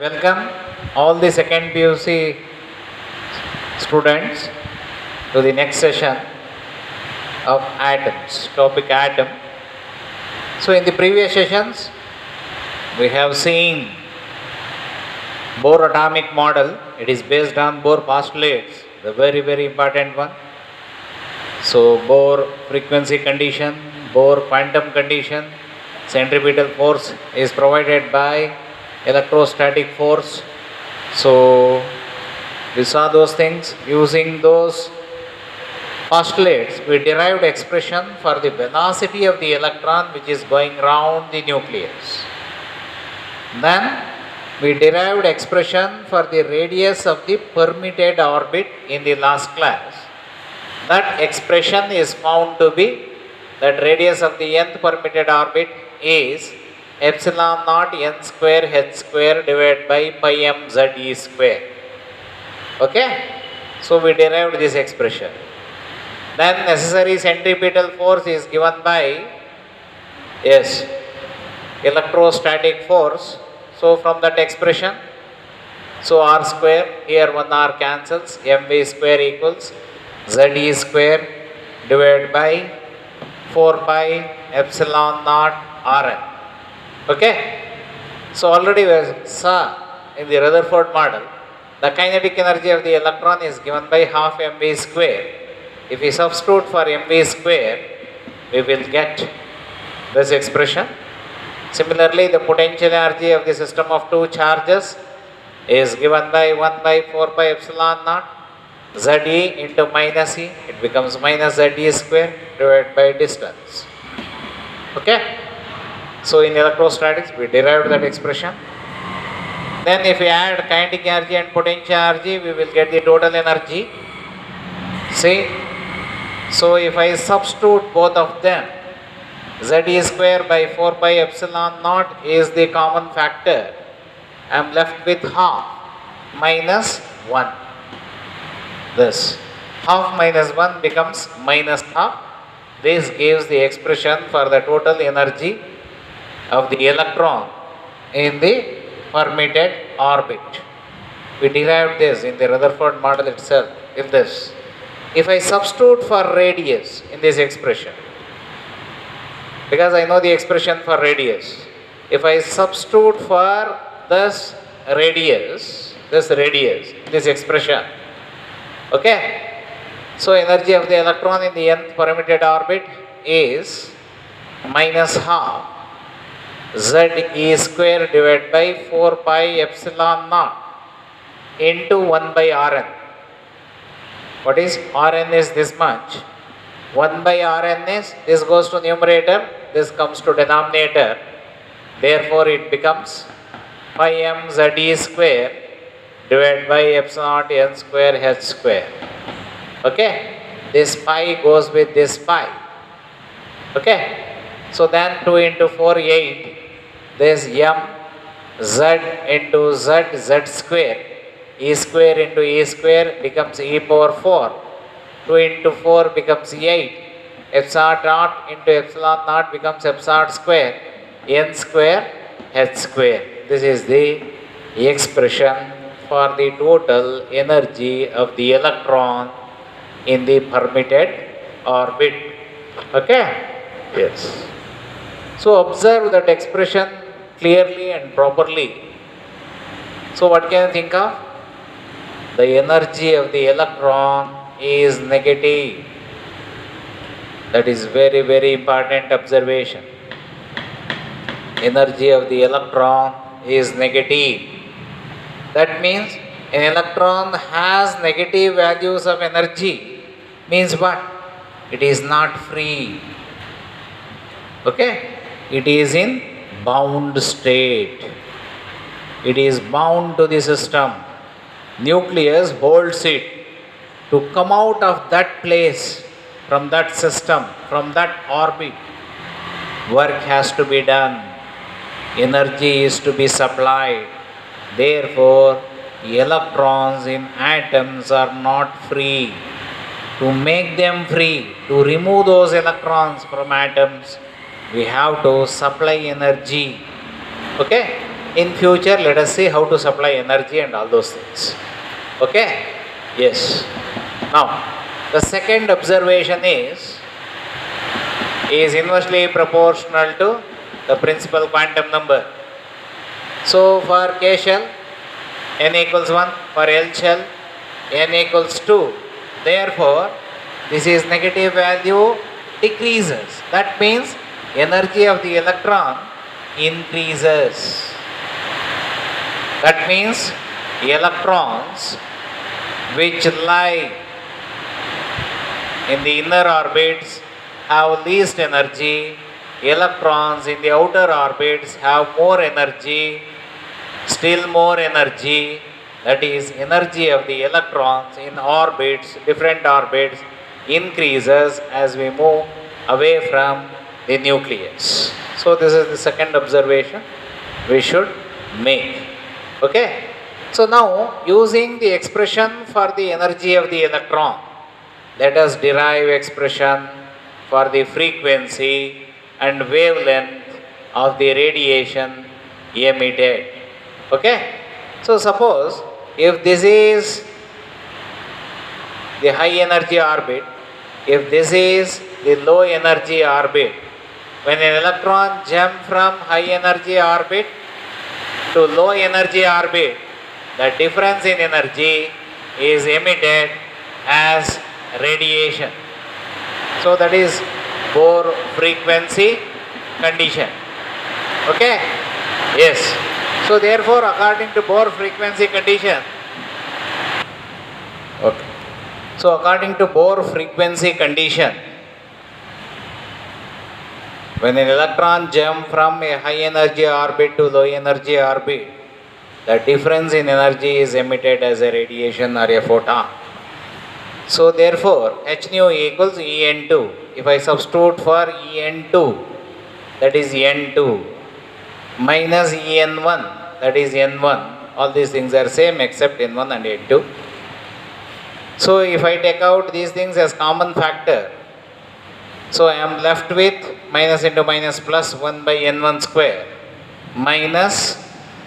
welcome all the second PUC students to the next session of atoms, topic atom. So in the previous sessions, we have seen Bohr atomic model. It is based on Bohr postulates, the very important one. So Bohr frequency condition, Bohr quantum condition, centripetal force is provided by electrostatic force. So we saw those things. Using those postulates, we derived expression for the velocity of the electron which is going round the nucleus. Then we derived expression for the radius of the permitted orbit in the last class. That expression is found to be that radius of the nth permitted orbit is epsilon naught n square h square divided by pi m z e square. Okay? So we derived this expression. Then necessary centripetal force is given by electrostatic force. So from that expression, so r square, here 1 r cancels, mv square equals ze square divided by 4 pi epsilon naught rn. Okay? So already we saw in the Rutherford model, the kinetic energy of the electron is given by half mv square. If we substitute for mv square, we will get this expression. Similarly, the potential energy of the system of two charges is given by 1 by 4 pi epsilon naught Ze into minus E. It becomes minus Ze square divided by distance. Okay? So in electrostatics, we derived that expression. Then if we add kinetic energy and potential energy, we will get the total energy. See? So if I substitute both of them, Ze square by 4 pi epsilon naught is the common factor. I am left with half minus 1. This half minus 1 becomes minus half. This gives the expression for the total energy of the electron in the permitted orbit. We derived this in the Rutherford model itself. If I substitute for radius in this expression, because I know the expression for radius, if I substitute for this radius, this expression, okay, so energy of the electron in the nth permitted orbit is minus half Ze square divided by 4 pi epsilon naught into 1 by Rn. What is Rn is this much. 1 by Rn is, this goes to numerator, this comes to denominator. Therefore it becomes pi m Ze square divided by epsilon naught n square h square. Okay? This pi goes with this pi. Okay? So then 2 into 4, 8. This m z into z square. E square into e square becomes e power 4. 2 into 4 becomes 8. Epsilon naught into epsilon naught becomes epsilon square. N square h square. This is the expression for the total energy of the electron in the permitted orbit. Okay? Yes. So observe that expression clearly and properly. So what can you think of? The energy of the electron is negative. That is very important observation. Energy of the electron is negative. That means an electron has negative values of energy. Means what? It is not free. Okay? It is in bound state. It is bound to the system. Nucleus holds it. To come out of that place, from that system, from that orbit, work has to be done. Energy is to be supplied. Therefore, electrons in atoms are not free. To make them free, to remove those electrons from atoms, we have to supply energy. Okay? in future let us see how to supply energy and all those things. Okay? Yes. Now, the second observation is inversely proportional to the principal quantum number. So, for K shell, n equals 1, for L shell, n equals 2. Therefore, this is negative value decreases. That means energy of the electron increases. That means electrons which lie in the inner orbits have least energy, electrons in the outer orbits have more energy, still more energy, that is energy of the electrons in orbits, different orbits increases as we move away from the nucleus. So this is the second observation we should make. Okay? So now using the expression for the energy of the electron, let us derive expression for the frequency and wavelength of the radiation emitted. Okay? So suppose if this is the high energy orbit, if this is the low energy orbit, when an electron jumps from high energy orbit to low energy orbit, the difference in energy is emitted as radiation. So that is Bohr frequency condition. Okay? Yes. So therefore, according to Bohr frequency condition, okay. So according to Bohr frequency condition, when an electron jumps from a high energy orbit to low energy orbit, the difference in energy is emitted as a radiation or a photon. So therefore, h nu equals En2. If I substitute for En2, that is N2, minus En1, that is N1. All these things are same except N1 and N2. So if I take out these things as common factor, so I am left with minus into minus plus 1 by N1 square minus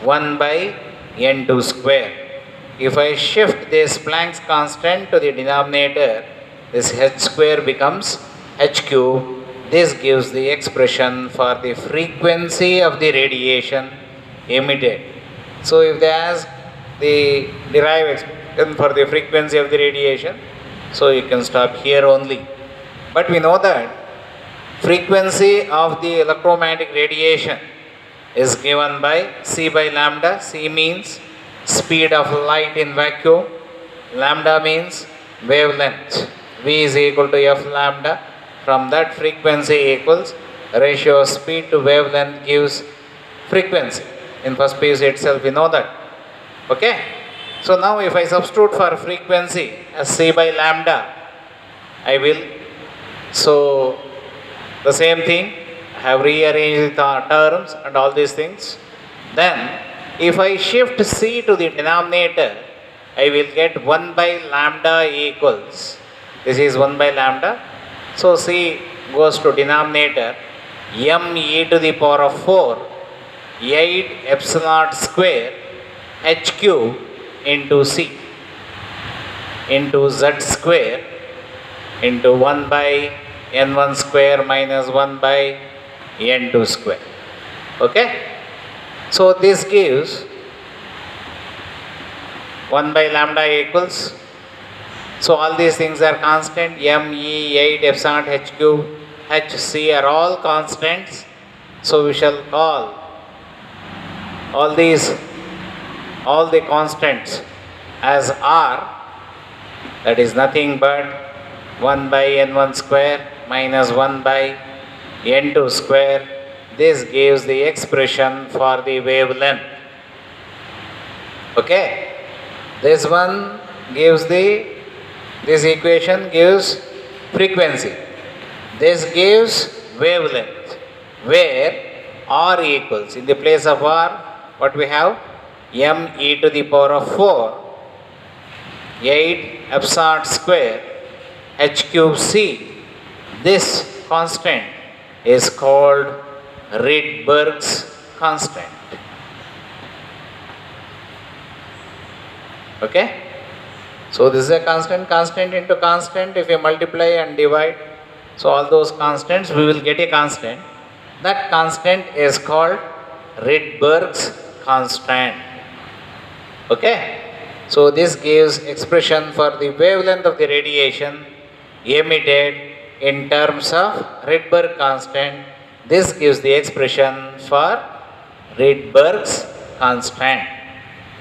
1 by N2 square. If I shift this Planck's constant to the denominator, this h square becomes h cube. This gives the expression for the frequency of the radiation emitted. So if they ask the derive expression for the frequency of the radiation, so you can stop here only. But we know that frequency of the electromagnetic radiation is given by c by lambda. C means speed of light in vacuum, lambda means wavelength, v is equal to f lambda. From that, frequency equals ratio of speed to wavelength gives frequency. In first PUC itself we know that. Okay? So now if I substitute for frequency as c by lambda, I will, so the same thing, I have rearranged the terms and all these things. Then if I shift c to the denominator, I will get 1 by lambda equals, this is 1 by lambda. So c goes to denominator, m e to the power of 4, 8 epsilon square h cube into c into z square into 1 by n1 square minus 1 by n2 square. Okay? So this gives 1 by lambda equals, so all these things are constant, m, e, 8, epsilon, h cube, h, c are all constants. So we shall call all the constants as r, that is nothing but 1 by n1 square minus 1 by n2 square. This gives the expression for the wavelength. Okay? This one gives this equation gives frequency. This gives wavelength, where r equals, in the place of r, what we have? m e to the power of 4, 8 epsilon square, h cube c. This constant is called Rydberg's constant. Okay. So this is a constant, constant into constant. If you multiply and divide, so all those constants, we will get a constant. That constant is called Rydberg's constant. Okay. So this gives expression for the wavelength of the radiation emitted in terms of Rydberg constant. This gives the expression for Rydberg's constant.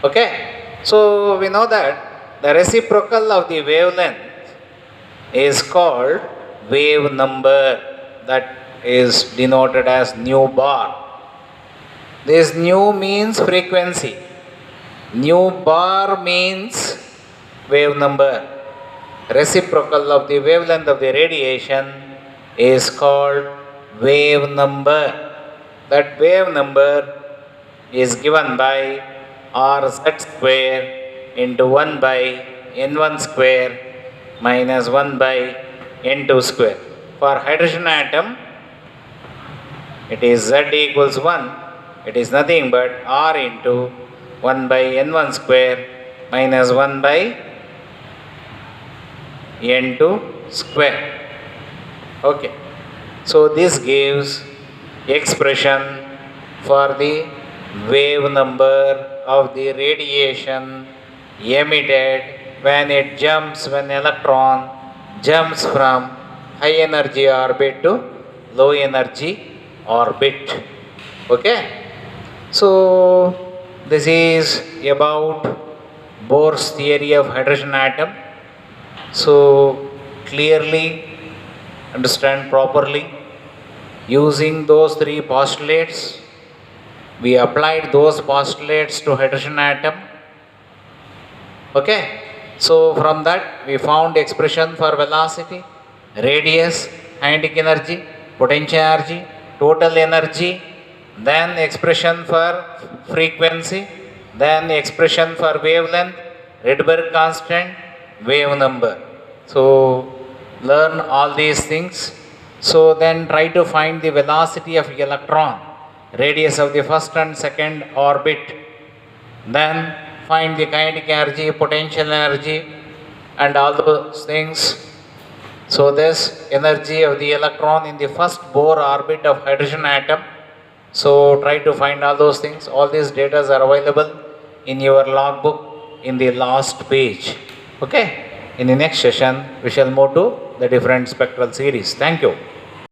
Okay. So we know that the reciprocal of the wavelength is called wave number, that is denoted as nu bar. This nu means frequency. Nu bar means wave number. Reciprocal of the wavelength of the radiation is called wave number. That wave number is given by Rz square into 1 by N1 square minus 1 by N2 square. For hydrogen atom, it is Z equals 1. It is nothing but R into 1 by N1 square minus 1 by N2 square. Okay. So this gives expression for the wave number of the radiation emitted when when electron jumps from high energy orbit to low energy orbit. Okay. So this is about Bohr's theory of hydrogen atom. So clearly understand properly. Using those three postulates, we applied those postulates to hydrogen atom. Okay. So from that we found expression for velocity, radius, kinetic energy, potential energy, total energy, then expression for frequency, then expression for wavelength, Rydberg constant, wave number. So learn all these things. So then try to find the velocity of electron, radius of the first and second orbit, then find the kinetic energy, potential energy, and all those things. So this energy of the electron in the first Bohr orbit of hydrogen atom. So try to find all those things. All these data are available in your logbook in the last page. Okay. In the next session, we shall move to the different spectral series. Thank you.